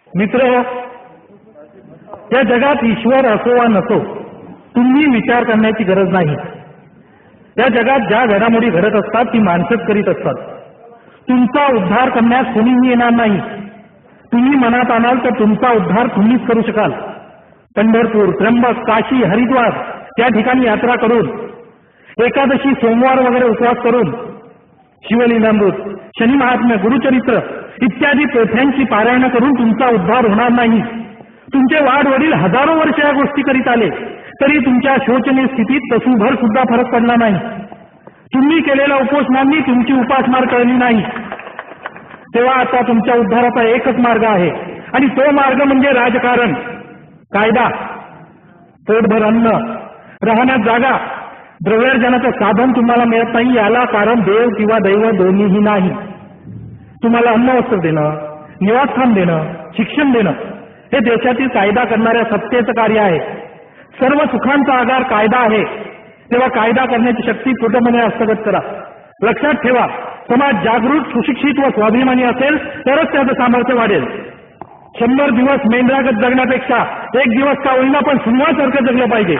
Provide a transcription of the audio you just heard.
मित्र, या जगात ईश्वर असो वा नसो तुम्ही विचार करण्याची गरज नाही. या जगात ज्या घडामोडी घडत असतात ती माणसंच करीत असतात. तुमचा उद्धार करण्यास कोणीही येणार नाही. तुम्ही मनात आणाल तर तुमचा उद्धार तुम्हीच करू शकाल. पंढरपूर, त्र्यंबक, काशी, हरिद्वार त्या ठिकाणी यात्रा करून, एकादशी, सोमवार वगैरे उपवास करून, शिवलीलामृत, शनी महात्म्य, गुरुचरित्र इत्यादी पोथ्यांची पारायण करून तुमचा उद्धार होणार नाही. तुमचे वाडवडील हजारो वर्ष या गोष्टी करीत आले तरी तुमच्या शोचनीय स्थितीत तसूभर सुद्धा फरक पडला नाही. तुम्ही केलेल्या उपोषणांनी तुमची उपासमार कळली नाही. तेव्हा आता तुमच्या उद्धाराचा एकच मार्ग आहे आणि तो मार्ग म्हणजे राजकारण, कायदा. पोटभर अन्न, राहण्यात जागा, द्रव्यार्जनाचं साधन तुम्हाला मिळत नाही, याला कारण देव किंवा दैव दोन्हीही नाही. तुम्हाला अन्न वस्त्र देणं, निवासस्थान देणं, शिक्षण देणं हे देशातील कायदा करणाऱ्या सत्तेचं कार्य आहे. सर्व सुखांचा आधार कायदा आहे. तेव्हा कायदा करण्याची शक्ती पूर्णपणे हस्तगत करा. लक्षात ठेवा, समाज जागृत, सुशिक्षित व स्वाभिमानी असेल तरच त्याचं सामर्थ्य वाढेल. 100 दिवस मेंढरागत जगण्यापेक्षा एक दिवस का होईना पण सिंहासारखं जगलं पाहिजे.